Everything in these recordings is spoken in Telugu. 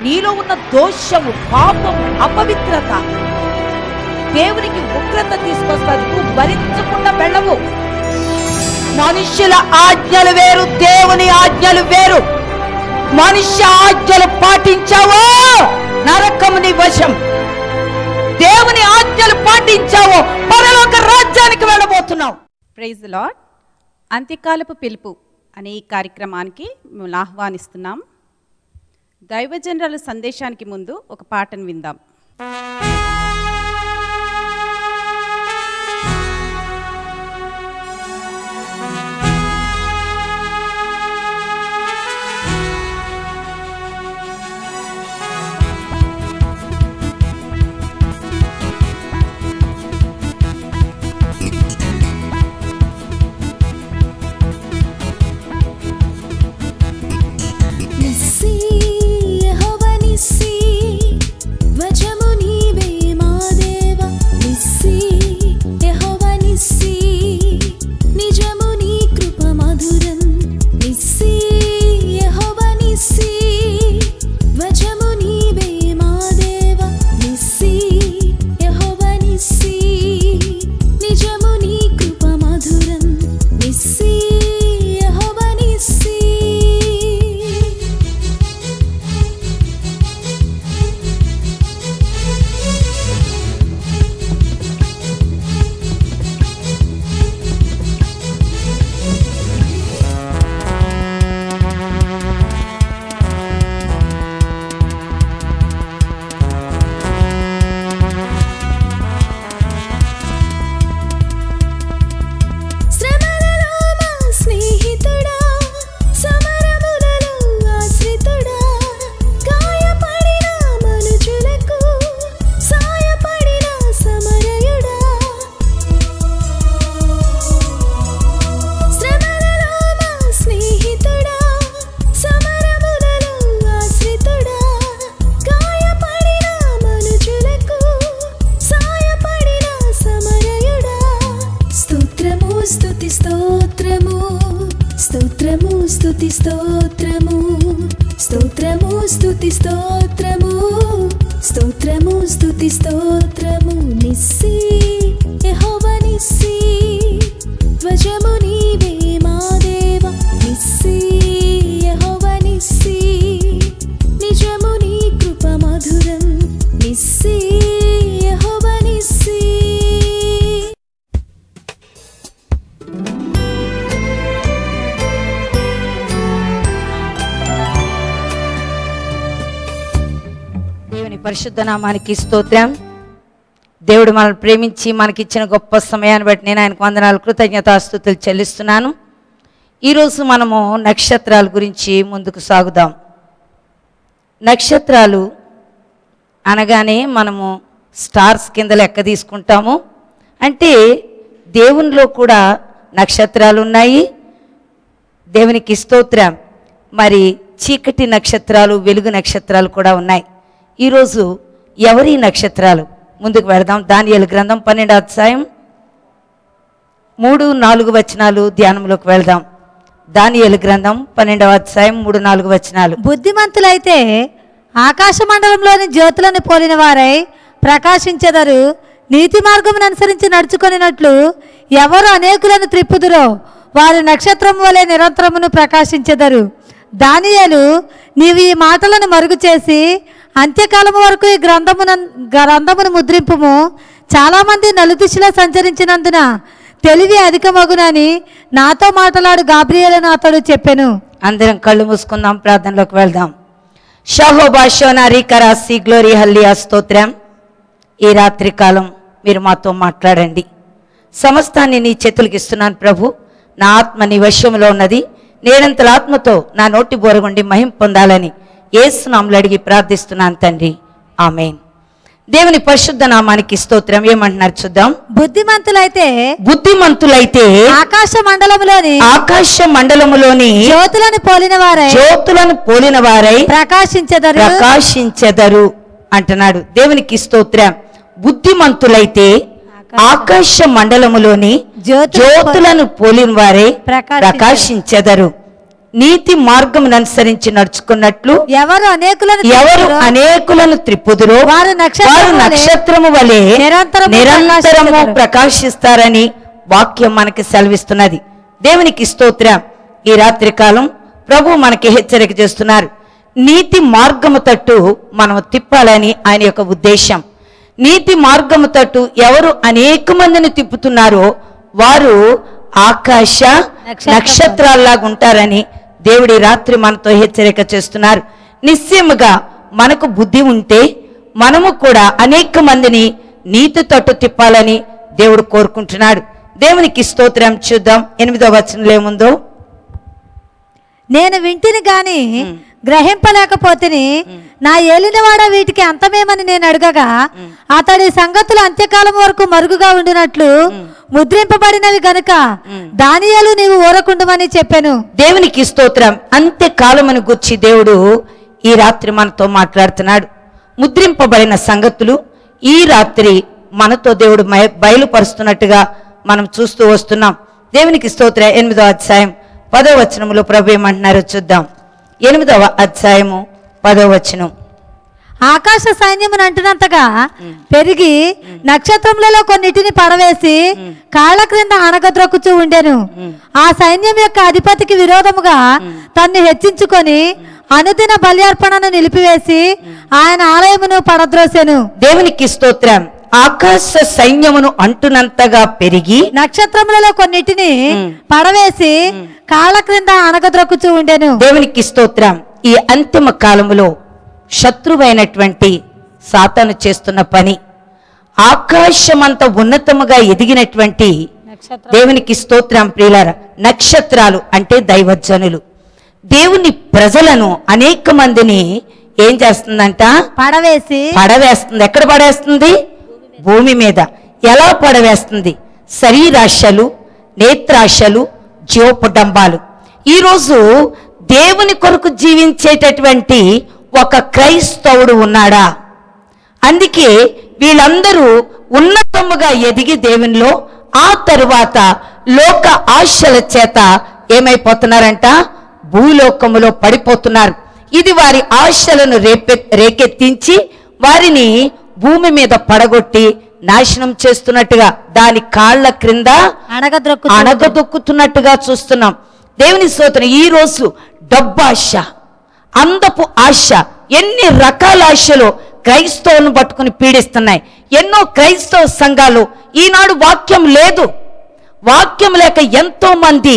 నీలో ఉన్న దోషము, పాపము, అపవిత్రత దేవునికి ఉగ్రత తీసుకొస్తుంది. నువ్వు భరించకుండా వెళ్ళవు. మనుష్యుల ఆజ్ఞలు వేరు, దేవుని ఆజ్ఞలు వేరు. మనుష్య ఆజ్ఞలు పాటించావో నరకము నీ వశం. దేవుని ఆజ్ఞలు పాటించావో పరలోక రాజ్యానికి వెళ్ళబోతున్నావు. Praise the lord. అంత్యకాలపు పిలుపు అనే ఈ కార్యక్రమానికి మిమ్మల్ని ఆహ్వానిస్తున్నాం. దైవజనుల సందేశానికి ముందు ఒక పాటను విందాం. పరిశుద్ధ నామానికి స్తోత్రం. దేవుడు మనల్ని ప్రేమించి మనకిచ్చిన గొప్ప సమయాన్ని బట్టి నేను ఆయనకు వందనాలు, కృతజ్ఞతాస్తుతులు చెల్లిస్తున్నాను. ఈరోజు మనము నక్షత్రాల గురించి ముందుకు సాగుదాం. నక్షత్రాలు అనగానే మనము స్టార్స్ కింద లెక్క తీసుకుంటాము. అంటే దేవునిలో కూడా నక్షత్రాలు ఉన్నాయి. దేవునికి స్తోత్రం. మరి చీకటి నక్షత్రాలు, వెలుగు నక్షత్రాలు కూడా ఉన్నాయి. ఈరోజు ఎవరి నక్షత్రాలు? ముందుకు వెళదాం. దానియేలు గ్రంథం 12వ అధ్యాయం 3-4 వచనాలు ధ్యానంలోకి వెళదాం. దానియేలు గ్రంథం 12వ అధ్యాయం 3-4 వచనాలు. బుద్ధిమంతులైతే ఆకాశ మండలంలోని జ్యోతులను పోలిన వారై ప్రకాశించెదరు. నీతి మార్గమును అనుసరించి నడుచుకొనినట్లు ఎవరు అనేకులను త్రిప్పుదురో వారు నక్షత్రం వలె నిరంతరమును ప్రకాశించెదరు. దానియేలు, నీవు ఈ మాటలను మరుగు చేసి అంత్యకాలము వరకు ఈ గ్రంథమును ముద్రింపుము. చాలామంది నలుదిశలో సంచరించినందున తెలివి అధికమగునని నాతో మాట్లాడు గాబ్రియేలును అతడు చెప్పెను. అందరం కళ్ళు మూసుకుందాం, ప్రార్థనలోకి వెళ్దాం. షహోబాషోనా రీకరాసి గ్లోరీ హల్లియా స్తోత్రం. ఈ రాత్రి కాలం మీరు మాతో మాట్లాడండి. సమస్తాన్ని నీ చేతులకు ఇస్తున్నాను ప్రభు. నా ఆత్మ నీ వశంలో ఉన్నది. నేనంతల ఆత్మతో నా నోటి బోరగుండి మహిమ పొందాలని యేసు నామములో అడిగి ప్రార్థిస్తున్నాను తండ్రి, ఆమేన్. దేవుని పరిశుద్ధ నామానికి స్తోత్రం. ఏమంటున్నారు చూద్దాం. బుద్ధిమంతులైతే ఆకాశ మండలములోని జ్యోతులను పోలిన వారై ప్రకాశించెదరు అంటున్నాడు. దేవునికి స్తోత్రం. బుద్ధిమంతులైతే ఆకాశ మండలములోని జ్యోతులను పోలిన వారై ప్రకాశించెదరు. నీతి మార్గమును అనుసరించి నడుచుకున్నట్లు ఎవరు అనేకులను త్రిప్పుదురో వారు నక్షత్రము వలె నిరంతరము ప్రకాశిస్తారని వాక్యం మనకి సెలవిస్తున్నది. దేవునికి స్తోత్రం. ఈ రాత్రి కాలం ప్రభు మనకి హెచ్చరిక చేస్తున్నారు. నీతి మార్గము తట్టు మనం తిప్పాలని ఆయన యొక్క ఉద్దేశం. నీతి మార్గము తట్టు ఎవరు అనేక మందిని తిప్పుతున్నారో వారు ఆకాశ నక్షత్రాల్లాగా ఉంటారని దేవుడి రాత్రి మనతో హెచ్చరిక చేస్తున్నారు. నిశ్చయముగా మనకు బుద్ధి ఉంటే మనము కూడా అనేక మందిని నీతి తట్టు తిప్పాలని దేవుడు కోరుకుంటున్నాడు. దేవునికి స్తోత్రం. చూద్దాం 8వ వచనంలో ఏముందో. నేను వింటిని గాని గ్రహింపలేకపోతేని నా ఏలినవాడ వీటికి అంతమేమని నేను అడగగా అతడి సంగతులు అంత్యకాలం వరకు మరుగుగా ఉండినట్లు ముద్రింపబడినవి గనుక దానియేలు నీవు ఊరకుండమని చెప్పాను. దేవునికి స్తోత్రం. అంత్యకాలమును గురించి దేవుడు ఈ రాత్రి మనతో మాట్లాడుతున్నాడు. ముద్రింపబడిన సంగతులు ఈ రాత్రి మనతో దేవుడు బయలుపరుస్తున్నట్టుగా మనం చూస్తూ వస్తున్నాం. దేవునికి స్తోత్రం. 8వ అధ్యాయం 10వ వచనములో ప్రభు ఏమంటున్నారో చూద్దాం. 8వ అధ్యాయము 10వ వచనం. ఆకాశ సైన్యమును అంటున్నంతగా పెరిగి నక్షత్రములలో కొన్నిటిని పడవేసి కాళ్ళ క్రింద అణగద్రొక్కుచూ ఉండెను. ఆ సైన్యం యొక్క అధిపతికి విరోధముగా తన్ను హెచ్చించుకొని అనుదిన బల్యార్పణను నిలిపివేసి ఆయన ఆలయమును పడద్రోసెను. దేవునికి స్తోత్రం. ఆకాశ సైన్యమును అంటున్నంతగా పెరిగి నక్షత్రములలో కొన్నిటిని పడవేసి కాళ్ళ క్రింద అణగద్రొక్కుచూ ఉండెను. దేవునికి స్తోత్రం. ఈ అంతిమ కాలములో శత్రువైనటువంటి సాతాను చేస్తున్న పని ఆకాశమంత ఉన్నతముగా ఎదిగినటువంటి దేవునికి స్తోత్రం ప్రియులారా, నక్షత్రాలు అంటే దైవజనులు దేవుని ప్రజలను అనేక మందిని ఏం చేస్తుందంట? పడవేస్తుంది. ఎక్కడ పడేస్తుంది? భూమి మీద. ఎలా పడవేస్తుంది? శరీరాశలు, నేత్రాశలు, జీవపుడంబాలు. ఈరోజు దేవుని కొరకు జీవించేటటువంటి ఒక క్రైస్తవుడు ఉన్నాడా? అందుకే వీళ్ళందరూ ఉన్నతముగా ఎదిగి దేవునిలో ఆ తరువాత లోక ఆశల చేత ఏమైపోతున్నారంట? భూలోకములో పడిపోతున్నారు. ఇది వారి ఆశలను రేకెత్తించి వారిని భూమి మీద పడగొట్టి నాశనం చేస్తున్నట్టుగా, దాని కాళ్ళ క్రింద అణగదొక్కుతున్నట్టుగా చూస్తున్నాం. దేవుని స్తోత్రం. ఈ రోజు డబ్బాశ, అందపు ఆశ, ఎన్ని రకాల ఆశలు క్రైస్తవులను పట్టుకుని పీడిస్తున్నాయి. ఎన్నో క్రైస్తవ సంఘాలు ఈనాడు వాక్యం లేదు. వాక్యం లేక ఎంతో మంది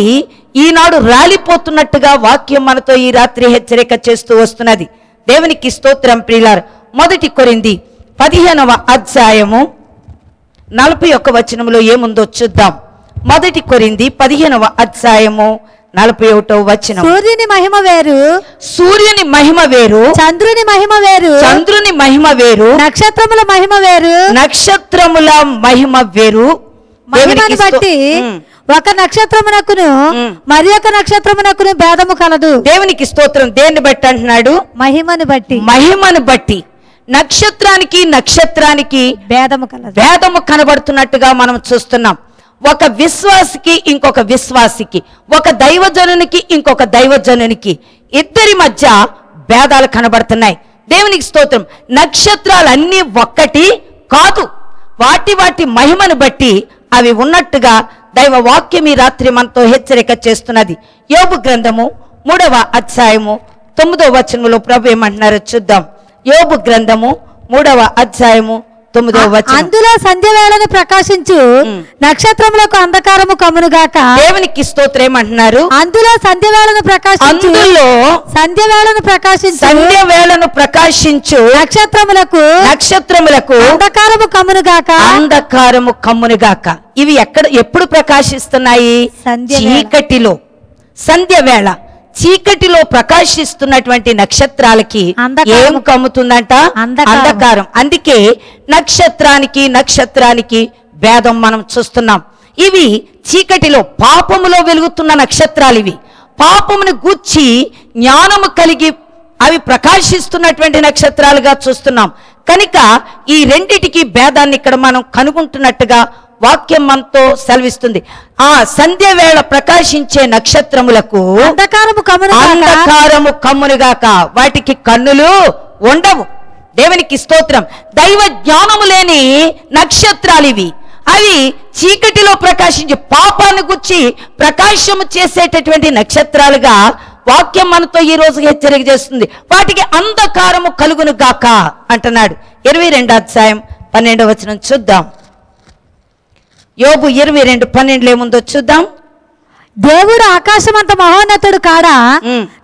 ఈనాడు రాలిపోతున్నట్టుగా వాక్యం మనతో ఈ రాత్రి హెచ్చరిక చేస్తూ వస్తున్నది. దేవునికి స్తోత్రం ప్రియులారా. 1 కొరింథీ 15వ అధ్యాయము 41వ వచనములో ఏముందో చూద్దాం. 1 కొరింథీ 15వ అధ్యాయము 41వ వచనం. సూర్యుని మహిమ వేరు, సూర్యుని మహిమ వేరు, చంద్రుని మహిమ వేరు, చంద్రుని మహిమ వేరు, నక్షత్రముల మహిమ వేరు, నక్షత్రముల మహిమ వేరు. మహిమను బట్టి ఒక నక్షత్రమునకును మరి ఒక నక్షత్రమునకును భేదము కలదు. దేవునికి స్తోత్రం. దేన్ని బట్టి అంటున్నాడు? మహిమను బట్టి. మహిమను బట్టి నక్షత్రానికి నక్షత్రానికి భేదము కనబడుతున్నట్టుగా మనం చూస్తున్నాం. ఒక విశ్వాసికి ఇంకొక విశ్వాసికి, ఒక దైవజనునికి ఇంకొక దైవజనునికి ఇద్దరి మధ్య భేదాలు కనబడుతున్నాయి. దేవునికి స్తోత్రం. నక్షత్రాలన్నీ ఒక్కటి కాదు. వాటి వాటి మహిమను బట్టి అవి ఉన్నట్టుగా దైవ వాక్యం ఈ రాత్రి మనతో హెచ్చరిక చేస్తున్నది. యోబు గ్రంథము 3వ అధ్యాయము 9వ వచనంలో ప్రభు ఏమంటున్నారో చూద్దాం. యోబు గ్రంథము 3వ అధ్యాయము 9వ వచనం. అందులో సంధ్య వేళను ప్రకాశించు నక్షత్రములకు అంధకారము కమ్మునుగాక. దేవునికి స్తోత్రం. ఏమంటున్నారు? అందులో సంధ్య వేళను ప్రకాశించు, అందులో సంధ్య వేళను ప్రకాశించు, సంధ్య వేళను ప్రకాశించు నక్షత్రములకు అంధకారము కమ్మునుగాక, అంధకారము కమ్మునుగాక. ఇవి ఎప్పుడు ప్రకాశిస్తున్నాయి? చీకటిలో. సంధ్య వేళ చీకటిలో ప్రకాశిస్తున్నటువంటి నక్షత్రాలకి ఏం కమ్ముతుందంట? అంధకారం. అందుకే నక్షత్రానికి నక్షత్రానికి భేదం మనం చూస్తున్నాం. ఇవి చీకటిలో పాపములో వెలుగుతున్న నక్షత్రాలు. ఇవి పాపమును గూర్చి జ్ఞానము కలిగి అవి ప్రకాశిస్తున్నటువంటి నక్షత్రాలుగా చూస్తున్నాం. కనుక ఈ రెండిటికి భేదాన్ని ఇక్కడ మనం కనుగొంటున్నట్టుగా వాక్యం మనతో సెలవిస్తుంది. ఆ సంధ్య వేళ ప్రకాశించే నక్షత్రములకు అంధకారము కమ్మునుగాక, వాటికి కన్నులు ఉండవు. దేవునికి స్తోత్రం. దైవ జ్ఞానము లేని నక్షత్రాలు ఇవి. అవి చీకటిలో ప్రకాశించి పాపాన్ని గుచ్చి ప్రకాశము చేసేటటువంటి నక్షత్రాలుగా వాక్యం మనతో ఈ రోజు హెచ్చరిక చేస్తుంది. వాటికి అంధకారము కలుగును గాక అంటున్నాడు. 22వ అధ్యాయం 12వ వచనం చూద్దాం. యోబు 22:12 ఏముందో చూద్దాం. దేవుడు ఆకాశమంత మహోన్నతుడు కాడా,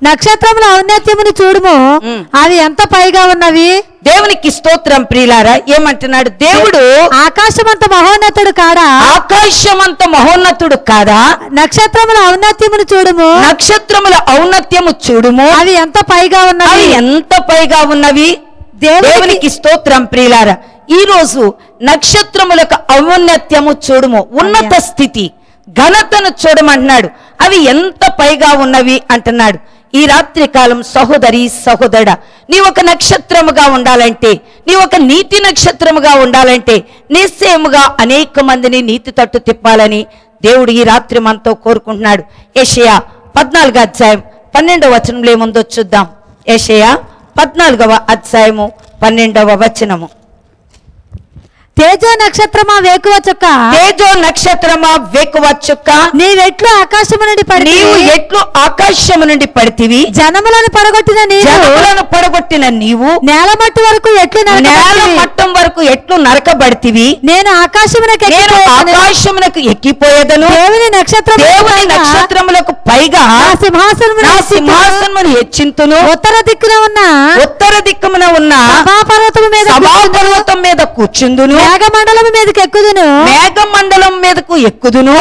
నక్షత్రముల ఔన్నత్యమును చూడుము, అవి ఎంత పైగా ఉన్నవి. దేవునికి స్తోత్రం ప్రియులారా. ఏమంటున్నాడు? దేవుడు ఆకాశమంత మహోన్నతుడు కాడా, ఆకాశమంత మహోన్నతుడు కాదా, నక్షత్రముల ఔన్నత్యమును చూడుము, నక్షత్రముల ఔన్నత్యము చూడుము, అవి ఎంత పైగా ఉన్నవి. అవి ఎంత పైగా ఉన్నవి. దేవునికి స్తోత్రం ప్రియులారా. ఈ రోజు నక్షత్రములకు ఔన్నత్యము చూడుము, ఉన్నత స్థితి, ఘనతను చూడమంటున్నాడు. అవి ఎంత పైగా ఉన్నవి అంటున్నాడు. ఈ రాత్రి కాలం సహోదరి సహోదరుడా, నీ ఒక నక్షత్రముగా ఉండాలంటే, నీ ఒక నీతి నక్షత్రముగా ఉండాలంటే నిశ్చయముగా అనేక మందిని నీతి తట్టు తిప్పాలని దేవుడు ఈ రాత్రి మనతో కోరుకుంటున్నాడు. యెషయా 14వ అధ్యాయం 12వ వచనంలో ఏముందో చూద్దాం. యెషయా 14వ అధ్యాయము 12వ వచనము. తేజో నక్షత్రమా వేకువ చుక్క, తేజో నక్షత్రమా వేకువ చుక్క, నీవెట్లు ఆకాశము నుండి పడి, నీవు ఎట్లు ఆకాశము నుండి పడితివి, జనములను పడగొట్టిన నీవు, జనములను పడగొట్టిన నీవు నేల మట్టి వరకు ఎట్లు నేల మట్టం వరకు ఎట్లు నరకబడితివి, నేను ఆకాశమునకు ఎక్కిపోయేదను, దేవుని నక్షత్రములకు పైగా సింహాసనమును హెచ్చింతును, ఉత్తర దిక్కున ఉన్న సభాపర్వతం మీద కూర్చుందును, మేఘమండలం మీదకి ఎక్కుదును, మేఘమండలం మీదకు ఎక్కుదును,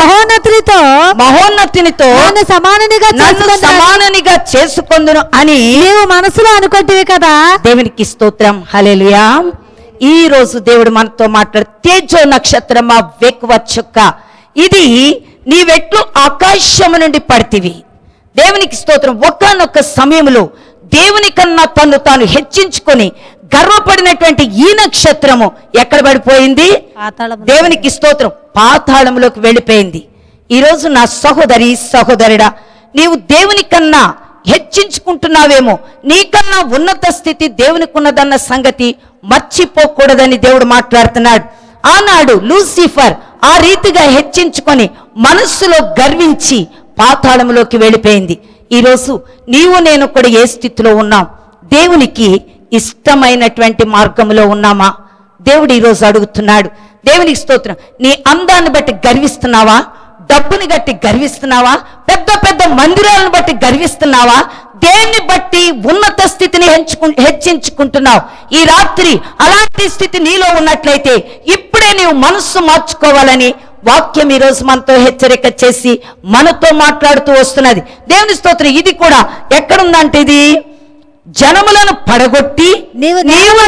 మహోన్నతినితో సమాననిగా చేసుకొందును అని నీవు మనసులో అనుకుంటివి కదా. దేవునికి స్తోత్రం. హల్లెలూయా. ఈ రోజు దేవుడు మనతో మాట్లాడు. తేజో నక్షత్రమా వేకువ చుక్క, ఇది నీవెట్లు ఆకాశము నుండి పడితివి. దేవునికి స్తోత్రం. ఒకానొక సమయంలో దేవుని కన్నా తను తాను హెచ్చించుకొని గర్వపడినటువంటి ఈ నక్షత్రము ఎక్కడ పడిపోయింది? దేవునికి స్తోత్రం, పాతాళంలోకి వెళ్ళిపోయింది. ఈరోజు నా సహోదరి సహోదరుడా, నీవు దేవుని కన్నా హెచ్చించుకుంటున్నావేమో, నీకన్నా ఉన్నత స్థితి దేవునికి ఉన్నదన్న సంగతి మర్చిపోకూడదని దేవుడు మాట్లాడుతున్నాడు. ఆనాడు లూసిఫర్ ఆ రీతిగా హెచ్చించుకొని మనస్సులో గర్వించి పాతాళంలోకి వెళ్ళిపోయింది. ఈరోజు నీవు నేను కూడా ఏ స్థితిలో ఉన్నాం? దేవునికి ఇష్టమైనటువంటి మార్గంలో ఉన్నామా? దేవుడు ఈరోజు అడుగుతున్నాడు. దేవునికి స్తోత్రం. నీ అందాన్ని బట్టి గర్విస్తున్నావా? డబ్బుని బట్టి గర్విస్తున్నావా? పెద్ద పెద్ద మందిరాలను బట్టి గర్విస్తున్నావా? దేన్ని బట్టి ఉన్నత స్థితిని హెచ్చించుకుంటున్నావు? ఈ రాత్రి అలాంటి స్థితి నీలో ఉన్నట్లయితే ఇప్పుడే నీవు మనస్సు మార్చుకోవాలని వాక్యం ఈరోజు మనతో హెచ్చరిక చేసి మనతో మాట్లాడుతూ వస్తున్నది. దేవుని స్తోత్రం. ఇది కూడా ఎక్కడుందంటే, ఇది జనములను పడగొట్టి నీవు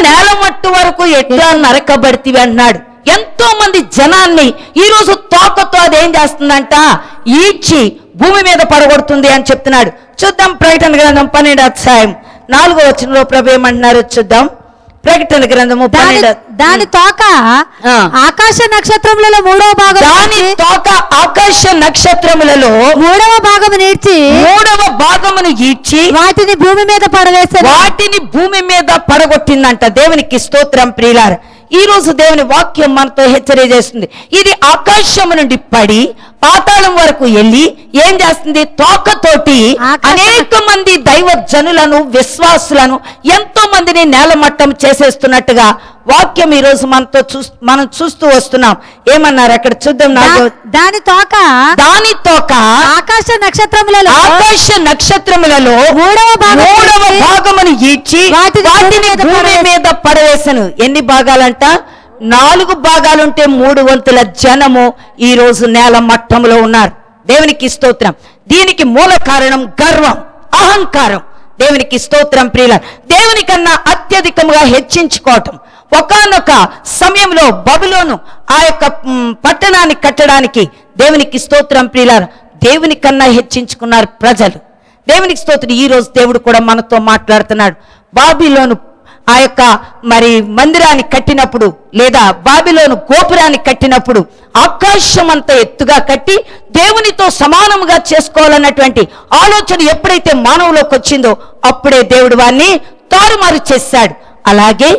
నేల మట్టు వరకు ఎట్లా నరకబడితివి అన్నాడు. ఎంతో మంది జనాన్ని ఈరోజు తోకతో అదేం చేస్తుందంట, ఈడ్చి భూమి మీద పడగొడుతుంది అని చెప్తున్నాడు. చూద్దాం. ప్రకటన గ్రంథం 12వ అధ్యాయం 4వ వచనంలో ప్రభు ఏమంటున్నారో చూద్దాం. ప్రకటన గ్రంథము 12. దాని తోక ఆకాశ నక్షత్రములలో 3వ భాగం, దాని తోక ఆకాశ నక్షత్రములలో 3వ భాగమును ఈడ్చి వాటిని భూమి మీద పడవేశారు, వాటిని భూమి మీద పడగొట్టిందంట. దేవునికి స్తోత్రం ప్రియులారా. ఈ రోజు దేవుని వాక్యం మనతో హెచ్చరిక చేస్తుంది. ఇది ఆకాశము నుండి పడి పాతాళం వరకు వెళ్ళి ఏం చేస్తుంది? తోకతోటి అనేక మంది దైవ జనులను, విశ్వాసులను, ఎంతో మందిని నేలమట్టం చేసేస్తున్నట్టుగా వాక్యం ఈ రోజు మనం చూస్తూ వస్తున్నాం. ఏమన్నారు అక్కడ చూద్దాం. దాని తోక ఆకాశ నక్షత్రములలో 3వ భాగమును ఈడ్చి వాటిని భూమి మీద పడవేసను. ఎన్ని భాగాలంట? 4 భాగాలుంటే 3 వంతుల జనము ఈ రోజు నేల మట్టంలో ఉన్నారు. దేవునికి స్తోత్రం. దీనికి మూల కారణం గర్వం, అహంకారం. దేవునికి స్తోత్రం ప్రియులారా. దేవుని కన్నా అత్యధికంగా హెచ్చించుకోవటం. ఒకానొక సమయంలో బబులోను ఆ యొక్క పట్టణాన్ని కట్టడానికి దేవునికి స్తోత్రం ప్రియులారా, దేవుని కన్నా హెచ్చించుకున్నారు ప్రజలు. దేవునికి స్తోత్రం. ఈ రోజు దేవుడు కూడా మనతో మాట్లాడుతున్నాడు. బాబిలోను ఆ యొక్క మరి మందిరాన్ని కట్టినప్పుడు లేదా బాబిలోను గోపురాన్ని కట్టినప్పుడు ఆకాశం అంత ఎత్తుగా కట్టి దేవునితో సమానముగా చేసుకోవాలన్నటువంటి ఆలోచన ఎప్పుడైతే మానవులోకి వచ్చిందో అప్పుడే దేవుడు వారిని తారుమారు చేశాడు. అలాగే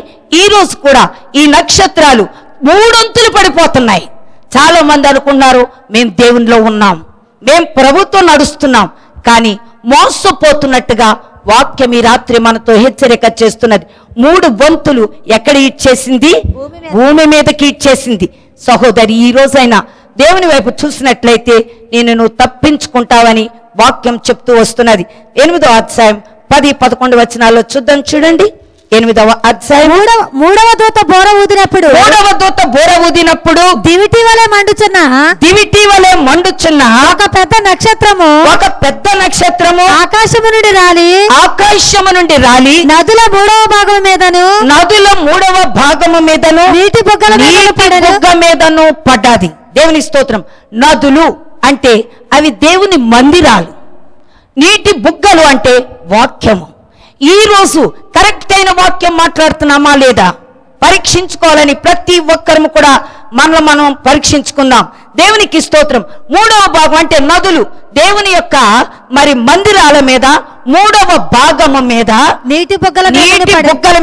ఈ రోజు కూడా ఈ నక్షత్రాలు మూడొంతులు పడిపోతున్నాయి. చాలా మంది అనుకున్నారు మేము దేవునిలో ఉన్నాం, మేము ప్రభుత్వం నడుస్తున్నాం, కానీ మోసపోతున్నట్టుగా వాక్యం ఈ రాత్రి మనతో హెచ్చరిక చేస్తున్నది. 3 వంతులు ఎక్కడ ఇచ్చేసింది? భూమి మీదకి ఇచ్చేసింది. సహోదరి, ఈ రోజైనా దేవుని వైపు చూసినట్లయితే నువ్వు తప్పించుకుంటావని వాక్యం చెప్తూ వస్తున్నది. 8వ అధ్యాయం 10-11 వచనాల్లో చూడండి. 8వ అధ్యాయం మూడవ దూత బోర ఊదినప్పుడు దివిటి వలె మండుచున్న ఒక పెద్ద నక్షత్రము ఆకాశము నుండి రాలి నదుల 3వ భాగము మీదను నీటి బుగ్గల మీదను పడ్డాది. దేవుని స్తోత్రం. నదులు అంటే అవి దేవుని మందిరాలు, నీటి బుగ్గలు అంటే వాక్యము. ఈ రోజు కరెక్ట్ అయిన వాక్యం మాట్లాడుతున్నామా లేదా పరీక్షించుకోవాలని ప్రతి ఒక్కరము కూడా మనం పరీక్షించుకుందాం. దేవునికి స్తోత్రం. 3వ భాగం అంటే నదులు దేవుని యొక్క మరి మందిరాల మీద 3వ భాగము మీద నీటి బుగ్గల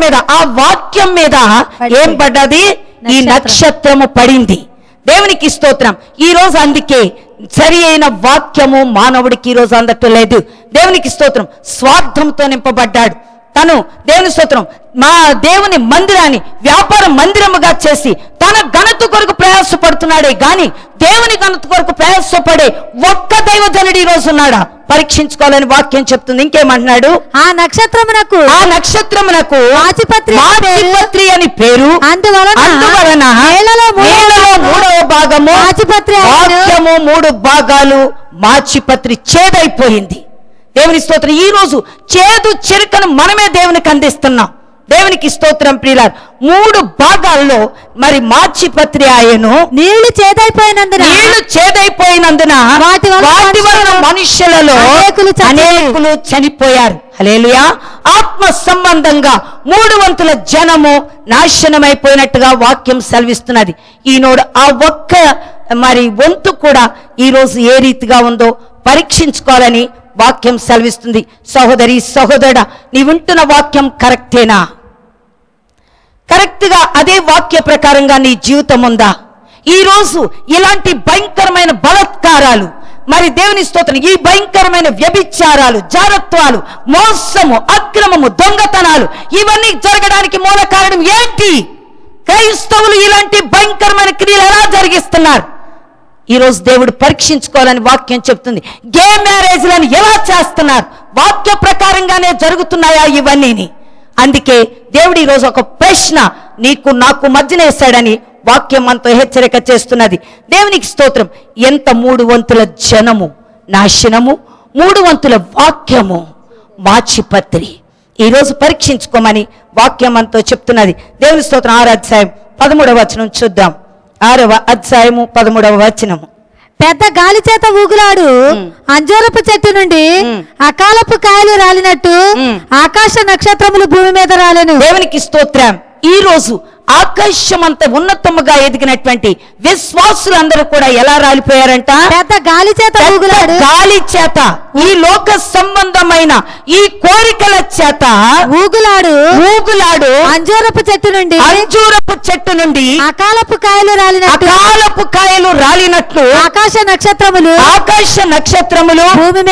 మీద ఆ వాక్యం మీద ఏం పడ్డది? ఈ నక్షత్రము పడింది. దేవునికి స్తోత్రం. ఈ రోజు అందుకే సరి అయిన వాక్యము మానవుడికి ఈ రోజు అందటం లేదు. దేవునికి స్తోత్రం. స్వార్థంతో నింపబడ్డాడు. తను దేవుని స్తోత్రం మా దేవుని మందిరాన్ని వ్యాపార మందిరముగా చేసి తన ఘనత కొరకు ప్రయాసపడుతున్నాడే గాని దేవుని ఘనత కొరకు ప్రయాసపడే ఒక్క దైవజనుడు ఈ రోజు ఉన్నాడా? పరీక్షించుకోవాలని వాక్యం చెప్తుంది. ఇంకేమంటున్నాడు? ఆ నక్షత్రమునకు మాచిపత్రి అని పేరు. అందువలన నేలలో 3వ భాగము వాక్యము 3 భాగాలు మాచిపత్రి చేదైపోయింది. దేవుని స్తోత్రం. ఈ రోజు చేదు చెరుకను మనమే దేవునికి అందిస్తున్నాం. దేవునికి స్తోత్రం ప్రియులారా. 3 భాగాల్లో మరి మాచిపత్రి ఆయను నీళ్లు చేదైపోయినందున వాటి వలన మనుష్యులలో అనేకులు చనిపోయారు. హల్లెలూయా. ఆత్మ సంబంధంగా 3 వంతుల జనము నాశనమైపోయినట్టుగా వాక్యం సెలవిస్తున్నది. ఈనాడు ఆ ఒక్క మరి వంతు కూడా ఈ రోజు ఏ రీతిగా ఉందో పరీక్షించుకోవాలని వాక్యం సెలవిస్తుంది. సహోదరి, సహోదరుడా, నీ వింటున్న వాక్యం కరెక్టేనా? కరెక్ట్గా అదే వాక్య ప్రకారంగా నీ జీవితం ఉందా? ఈ రోజు ఇలాంటి భయంకరమైన బలాత్కారాలు, మరి దేవుని స్తోత్రం, ఈ భయంకరమైన వ్యభిచారాలు, జారత్వాలు, మోసము, అక్రమము, దొంగతనాలు ఇవన్నీ జరగడానికి మూల కారణం ఏంటి? క్రైస్తవులు ఇలాంటి భయంకరమైన క్రియలు ఎలా జరిగిస్తున్నారు? ఈరోజు దేవుడు పరీక్షించుకోవాలని వాక్యం చెప్తుంది. గే మ్యారేజ్లను ఎలా చేస్తున్నారు? వాక్య ప్రకారంగానే జరుగుతున్నాయా ఇవన్నీ? అందుకే దేవుడు ఈరోజు ఒక ప్రశ్న నీకు నాకు మధ్యన వేశాడని వాక్యం మనతో హెచ్చరిక చేస్తున్నది. దేవునికి స్తోత్రం. ఎంత 3 వంతుల జనము నాశనము, 3 వంతుల వాక్యము మాచిపత్రి. ఈరోజు పరీక్షించుకోమని వాక్యం మనతో చెప్తున్నది. దేవుని స్తోత్రం. 6వ అధ్యాయం 13వ వచనం చూద్దాం. 6వ అధ్యాయము 13వ వచనము. పెద్ద గాలి చేత ఊగులాడు అంజూరపు చెట్టు నుండి అకాలపు కాయలు రాలినట్టు ఆకాశ నక్షత్రములు భూమి మీద రాలెను. దేవునికి స్తోత్రం. ఈ రోజు ఆకాశం అంత ఉన్నతముగా ఎదిగినటువంటి విశ్వాసులందరూ కూడా ఎలా రాలిపోయారంట? పెద్ద గాలి చేత ఊగులాడు. గాలి చేత, ఈ లోక సంబంధమైన ఈ కోరికల చేత ఊగులాడు అంజూరపు చెట్టు నుండి అకాలపు కాయలు రాలినట్లు ఆకాశ నక్షత్రములు భూమి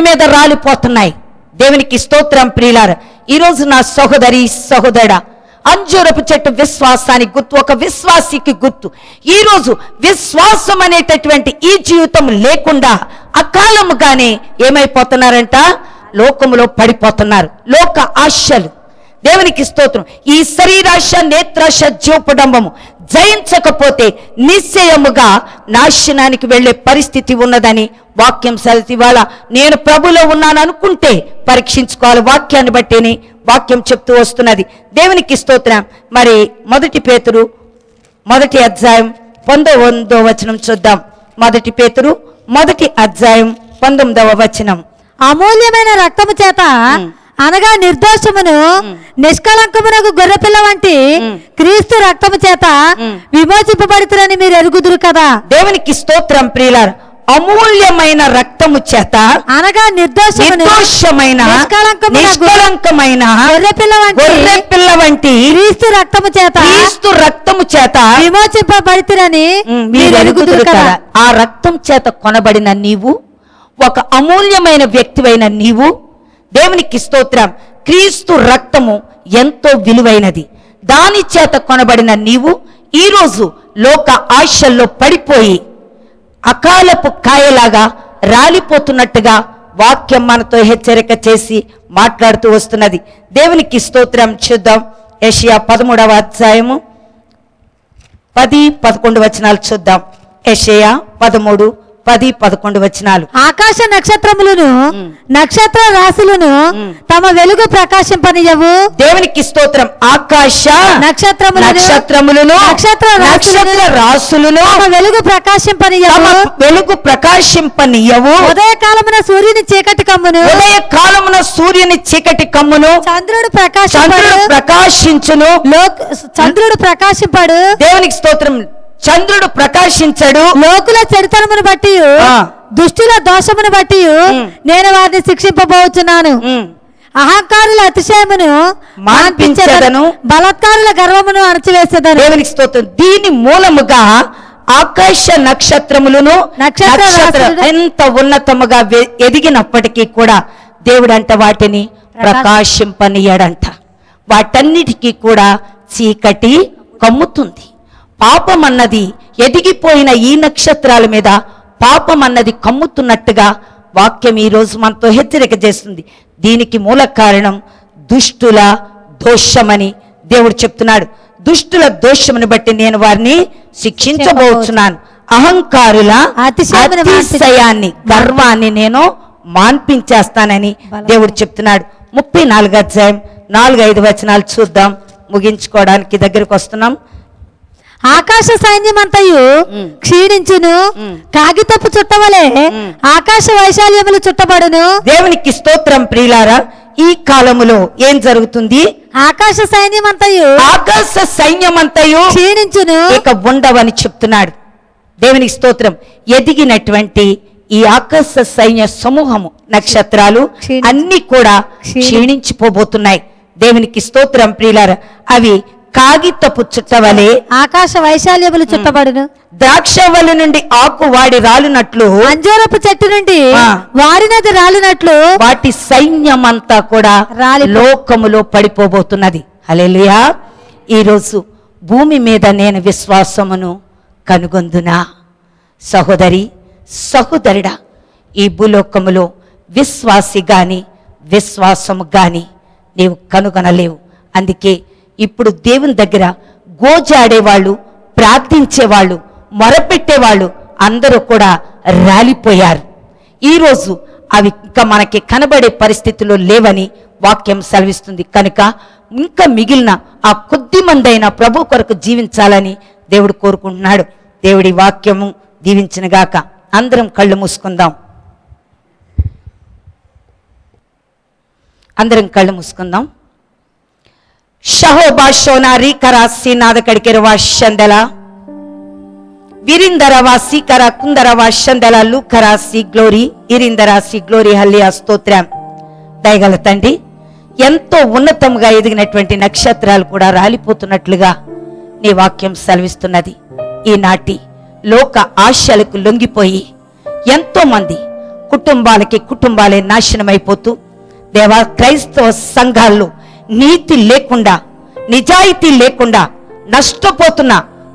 మీద రాలిపోతున్నాయి. దేవునికి స్తోత్రం ప్రియులారా. ఈ రోజు నా సహోదరి, సహోదరుడా, అంజూరపు చెట్టు విశ్వాసానికి గుర్తు, ఒక విశ్వాసికి గుర్తు. ఈ రోజు విశ్వాసం అనేటటువంటి ఈ జీవితం లేకుండా అకాలముగానే ఏమైపోతున్నారంట? లోకములో పడిపోతున్నారు. లోక ఆశలు. దేవునికి స్తోత్రం. ఈ శరీరాశ, నేత్రాశ, జీవపడంబము జయించకపోతే నిశ్చయముగా నాశనానికి వెళ్లే పరిస్థితి ఉన్నదని వాక్యం సెలవు. ఇవాళ నేను ప్రభులో ఉన్నాను అనుకుంటే పరీక్షించుకోవాలి. వాక్యాన్ని బట్టిని వాక్యం చెప్తూ వస్తున్నది. దేవునికి స్తోత్రం. మరి 1 పేతురు 1వ అధ్యాయం 19వ వచనం చూద్దాం. 1 పేతురు 1వ అధ్యాయం 19వ వచనం. అమూల్యమైన రక్తము చేత అనగా నిర్దోషమును నిష్కళంకమునకు గొర్రెపిల్ల వంటి క్రీస్తు రక్తము చేత విమోచింపబడుతురని మీరు ఎరుగుదురు కదా. దేవునికి స్తోత్రం ప్రియులారా. అమూల్యమైన రక్తము చేత అనగా నిర్దోషమైన నిష్కళంకమైన గొర్రెపిల్ల వంటి క్రీస్తు రక్తము చేత విమోచింపబడుతురని మీరు ఎరుగుదురు కదా. ఆ రక్తం చేత కొనబడిన నీవు, ఒక అమూల్యమైన వ్యక్తివైన నీవు, దేవునికి స్తోత్రం, క్రీస్తు రక్తము ఎంతో విలువైనది. దాని చేత కొనబడిన నీవు ఈరోజు లోక ఆశల్లో పడిపోయి అకాలపు కాయలాగా రాలిపోతున్నట్టుగా వాక్యం మనతో హెచ్చరిక చేసి మాట్లాడుతూ వస్తున్నది. దేవునికి స్తోత్రం. చూద్దాం. యెషయా 13వ అధ్యాయము 10-11 వచనాలు చూద్దాం. యెషయా 13-10-11 వచనాలు. ఆకాశ నక్షత్రములను నక్షత్ర రాశులను తమ వెలుగు ప్రకాశింపనియవు. దేవునికి స్తోత్రం. ఆకాశ నక్షత్రములను నక్షత్ర రాశులను తమ వెలుగు ప్రకాశింపనియవు. ఉదయకాలమున సూర్యుని చీకటి కమ్మును. చంద్రుడు ప్రకాశింపడు. దేవునికి స్తోత్రం. చంద్రుడు ప్రకాశించడు. లోకుల చెడుతనమును బట్టి, దుష్టుల దోషమును బట్టి నేను వారిని శిక్షింపబోచున్నాను. అహంకారుల అతిశయమును మాన్పించెదను, బలాత్కారుల గర్వమును అణచివేసేదను. దేవునికి స్తోత్రం. దీని మూలముగా ఆకాశ నక్షత్రములను ఎంత ఉన్నతముగా ఎదిగినప్పటికీ కూడా దేవుడంట వాటిని ప్రకాశింపనీయడంట. వాటన్నిటికీ కూడా చీకటి కమ్ముతుంది. పాపం అన్నది ఎదిగిపోయిన ఈ నక్షత్రాల మీద పాపం అన్నది కమ్ముతున్నట్టుగా వాక్యం ఈరోజు మనతో హెచ్చరిక చేస్తుంది. దీనికి మూల కారణం దుష్టుల దోషమని దేవుడు చెప్తున్నాడు. దుష్టుల దోషమును బట్టి నేను వారిని శిక్షించబోతున్నాను. అహంకారుల అతిశయాన్ని, గర్వాన్ని నేను మాన్పించేస్తానని దేవుడు చెప్తున్నాడు. 34వ అధ్యాయం 4-5 వచనాలు చూద్దాం. ముగించుకోవడానికి దగ్గరకు వస్తున్నాం. ఆకాశ సైన్యమంతయు క్షీణించును, కాగితపు చుట్టవలే ఆకాశ వైశాల్యములు చుట్టబడును. దేవునికి స్తోత్రం ప్రియులారా. ఈ కాలములో ఏం జరుగుతుంది? ఆకాశ సైన్యమంతయు క్షీణించును, ఇక ఉండవని చెప్తున్నాడు. దేవునికి స్తోత్రం. ఎదిగినటువంటి ఈ ఆకాశ సైన్య సమూహము, నక్షత్రాలు అన్ని కూడా క్షీణించిపోబోతున్నాయి. దేవునికి స్తోత్రం ప్రియులారా. అవి కాగితపు చుట్టవలే ఆకాశ వైశాల్యములు చుట్టబడును. ద్రాక్షవల్లి నుండి ఆకు వాడి రాలినట్లు, అంజూరపు చెట్టు నుండి వాడినది రాలినట్లు వాటి సైన్యమంతా కూడా లోకములో పడిపోబోతున్నది. హల్లెలూయా. ఈరోజు భూమి మీద నేను విశ్వాసమును కనుగొందునా? సహోదరి, సహోదరుడా, ఈ భూలోకములో విశ్వాసి గాని విశ్వాసము గాని నీవు కనుగొనలేవు. అందుకే ఇప్పుడు దేవుని దగ్గర గోజాడేవాళ్ళు, ప్రార్థించేవాళ్ళు, మొరపెట్టేవాళ్ళు అందరూ కూడా రాలిపోయారు. ఈరోజు అవి ఇంకా మనకి కనబడే పరిస్థితుల్లో లేవని వాక్యం సెలవిస్తుంది. కనుక ఇంకా మిగిలిన ఆ కొద్ది మంది అయినా ప్రభు కొరకు జీవించాలని దేవుడు కోరుకుంటున్నాడు. దేవుడి వాక్యము దీవించినగాక. అందరం కళ్ళు మూసుకుందాం. అందరం కళ్ళు మూసుకుందాం. ಶಹೋಬಾಶೋನಾರಿ ಕರಾಸಿ ನಾದ ಕಡಿಕೆರುವ ಶಂದಲ ವಿರಿಂದರವಾಸಿ ಕರ ಕುಂದರವ ಶಂದಲ ಲೂಕರಾಸಿ గ్లోరీ ఇరిందరాసి గ్లోరీ హల్లియా స్తోత్రం. దయగల తండ్రి, ఎంతో ఉన్నతంగా ఎదిగినటువంటి నక్షత్రాలు కూడా రాలిపోతున్నట్లుగా నీ వాక్యం సెలవిస్తున్నది. ఈనాటి లోక ఆశలకు లొంగిపోయి ఎంతో మంది కుటుంబాలే నాశనమైపోతూ, దేవా, క్రైస్తవ సంఘాల్లో నీతి లేకుండా, నిజాయితీ లేకుండా నష్టపోతున్న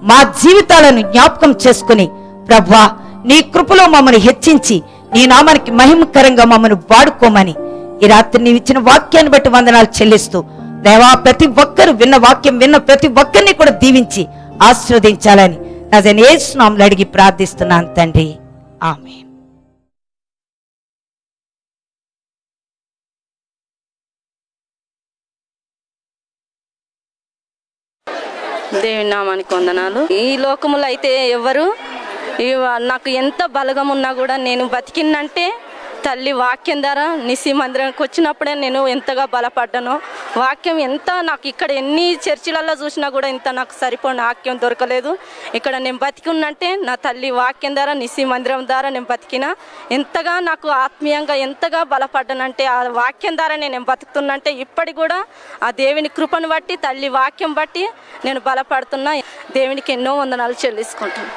మా జీవితాలను జ్ఞాపకం చేసుకుని, ప్రభువా, నీ కృపలో మమ్మల్ని హెచ్చించి నీ నామానికి మహిమకరంగా మమ్మల్ని వాడుకోమని ఈ రాత్రి నీవు ఇచ్చిన వాక్యాన్ని బట్టి వందనాలు చెల్లిస్తూ, దేవా, ప్రతి ఒక్కరు విన్న ప్రతి ఒక్కరిని కూడా దీవించి ఆశీర్వదించాలని నజరేయుడైన యేసు నామములో అడిగి ప్రార్థిస్తున్నాను తండ్రి. ఆమేన్. దేవుని నామానికి వందనాలు. ఈ లోకములో అయితే ఎవరు నాకు ఎంత బలగం ఉన్నా కూడా నేను బతికినంటే తల్లి వాక్యం ద్వారా నిసి మందిరానికి వచ్చినప్పుడే నేను ఎంతగా బలపడ్డానో. వాక్యం ఎంత నాకు ఇక్కడ ఎన్ని చర్చిలలో చూసినా కూడా ఇంత నాకు సరిపోయిన వాక్యం దొరకలేదు. ఇక్కడ నేను బతికి ఉన్నంటే నా తల్లి వాక్యం ద్వారా నిసి మందిరం ద్వారా నేను బతికిన. ఎంతగా నాకు ఆత్మీయంగా ఎంతగా బలపడ్డానంటే ఆ వాక్యం ద్వారా నేను బతుకుతున్నంటే ఇప్పటికి కూడా ఆ దేవుని కృపను బట్టి తల్లి వాక్యం బట్టి నేను బలపడుతున్నా. దేవునికి ఎన్నో వందనాలు చెల్లించుకుంటాను.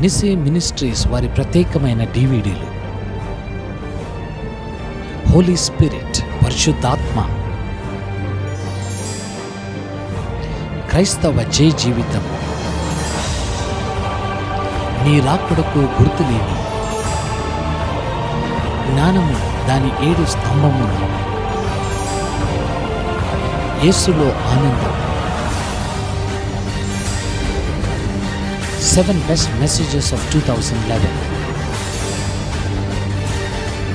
నిసి మినిస్ట్రీస్ వారి ప్రత్యేకమైన డివిడీలు హోలీ స్పిరిట్ పరిశుద్ధాత్మ, క్రైస్తవ జయ జీవితం, నీ రాకడకు గుర్తులేని, జ్ఞానము దాని 7 స్తంభములు, యేసులో ఆనందం, 7 best messages of 2011,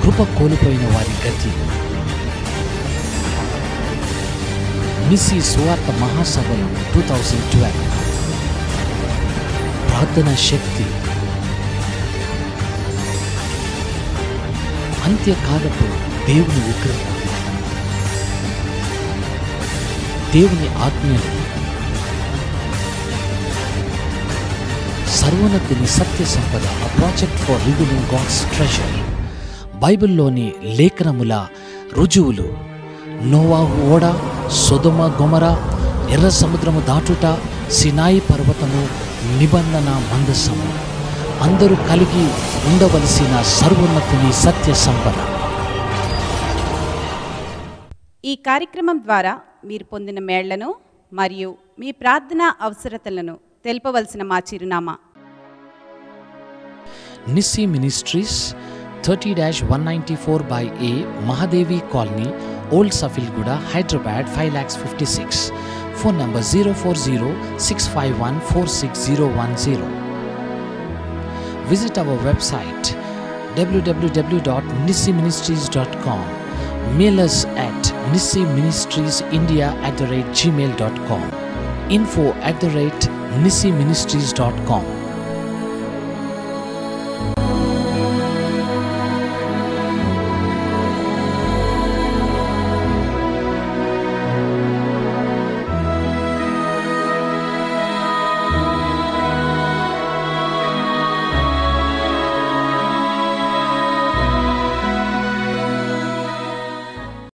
కృప కోల్పోయిన వారి గతి, నిసి సువార్త మహాసభలు 2012, ప్రార్థన శక్తి, అంత్యకాలపు దేవుని ఉగ్రత, దేవుని ఆజ్ఞలు, సర్వోన్నతుని సత్య సంపద, a project for revealing God's treasure, బైబిల్లోని లేఖనముల రుజువులు, నోవాహు ఓడ, సొదొమ గొమొర, ఎర్ర సముద్రము దాటుట, సినాయి పర్వతము, నిబంధన మందసము, అందరూ కలిగి ఉండవలసిన సర్వోన్నతుని సత్య సంపద. ఈ కార్యక్రమం ద్వారా మీరు పొందిన మేళ్లను మరియు మీ ప్రార్థనా అవసరతలను తెలుపవలసిన మా చిరునామా: నిసి ministries 30-194 by A, Mahadevi Colony, Old Safilguda, Hyderabad 5,56,000. Phone number 040-651-46010. Visit our website www.nisiministries.com. Mail us at nisiministriesindia@gmail.com. info@nisiministries.com.